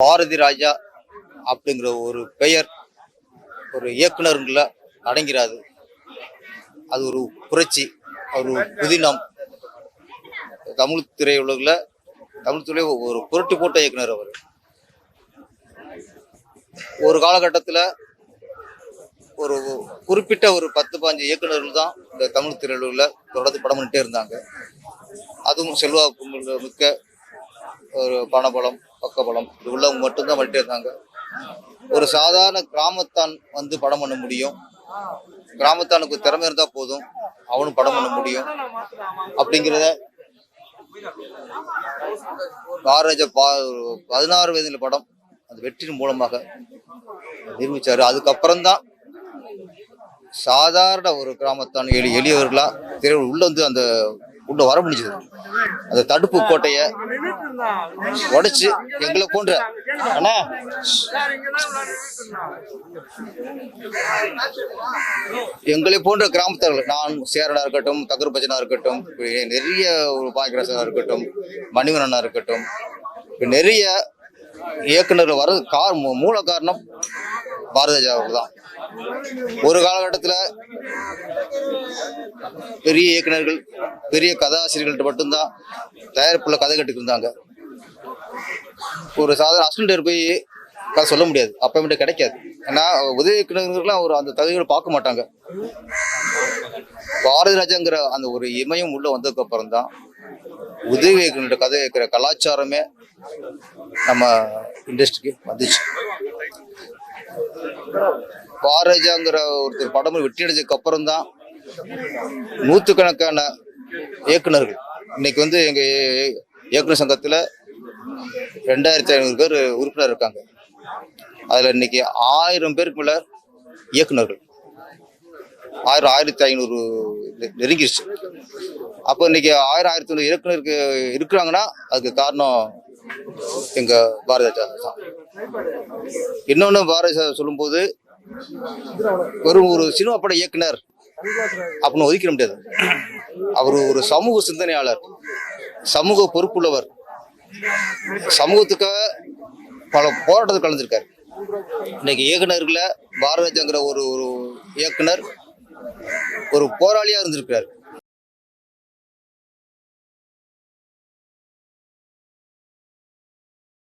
பாரதி ராஜா அப்படிங்கிற ஒரு பெயர் ஒரு இயக்குனருங்கள அடங்கிறாது. அது ஒரு புரட்சி, ஒரு புதினம். தமிழ் திரையுலகில் தமிழ் துறை ஒரு புரட்டி போட்ட இயக்குனர் அவர். ஒரு காலகட்டத்தில் ஒரு குறிப்பிட்ட ஒரு 10-15 இயக்குநர்கள் தான் இந்த தமிழ் திரையுலகில் தொடர்ந்து படம் பண்ணிட்டே இருந்தாங்க. அதுவும் செல்வாக்கு மிக்க ஒரு பணபலம், பக்கபலம் இது உள்ளவங்க மட்டும்தான் பண்ணிட்டே இருந்தாங்க. ஒரு சாதாரண கிராமத்தான் வந்து படம் பண்ண முடியும். கிராமத்தானுக்கு திறமை இருந்தா போதும், அவனும் படம் பண்ண முடியும் அப்படிங்கிறத பாரதிராஜா 16 வயதுல படம் அந்த வெற்றியின் மூலமாக நிரூபிச்சாரு. அதுக்கப்புறம் தான் சாதாரண ஒரு கிராமத்தான் எளியவர்களா உள்ள வந்து அந்த உள்ள வர முடிஞ்சது. அந்த தடுப்பு கோட்டைய உடைச்சு எங்களை போன்ற எங்களை போன்ற கிராமத்தவர்கள், நான் சேரனா இருக்கட்டும், தகர் பஜனா இருக்கட்டும், நிறைய ஒரு பாக்கியராசனா இருக்கட்டும், மணிவண்ணனா இருக்கட்டும், நிறைய இயக்குநர்கள் வர்றது மூல காரணம் பாரதிராஜா தான். ஒரு காலகட்டத்தில் பெரிய இயக்குநர்கள், பெரிய கதாசிரியர்கள்ட்ட மட்டும்தான் தயாரிப்புள்ள கதை கட்டுக்கு இருந்தாங்க. ஒரு சாதாரண அசிஸ்டன்ட் போய் கதை சொல்ல முடியாது, அப்ப கிடைக்காது. ஏன்னா உதவி இயக்குநர்கள்லாம் ஒரு அந்த தகுதிகளை பார்க்க மாட்டாங்க. பாரதிராஜாங்கிற அந்த ஒரு இமயம் உள்ள வந்ததுக்கு அப்புறம் தான் உதவி இயக்குநர் கதை வைக்கிற கலாச்சாரமே நம்ம இண்டஸ்ட்ரிக்கு வந்துச்சு. பாரதிராஜாங்கிற ஒருத்தர் படம் வெற்றி அடைஞ்சதுக்கு அப்புறம் தான் நூற்றுக்கணக்கான இயக்குநர்கள் இன்னைக்கு வந்து எங்க இயக்குநர் சங்கத்துல 2500 பேர் உறுப்பினர் இருக்காங்க. அதுல இன்னைக்கு 1000 பேருக்கு மேல இயக்குநர்கள், 1500 நெருங்கிருச்சு. அப்போ இன்னைக்கு 1000-1500 இயக்குநருக்கு இருக்கிறாங்கன்னா அதுக்கு காரணம் எங்க பாரதிராஜா தான். இன்னொன்னு பாரதிராஜா சொல்லும்போது ஒரு சினிமா பட இயக்குனர் அப்படின்னு ஒதுக்கிட முடியாது. அவர் ஒரு சமூக சிந்தனையாளர், சமூக பொறுப்புள்ளவர், சமூகத்துக்காக பல போராட்டத்தில் கலந்துருக்காரு. இன்னைக்கு இயக்குநர்களை பாரதிராஜாங்கிற ஒரு இயக்குனர் ஒரு போராளியா இருந்திருக்கிறார்.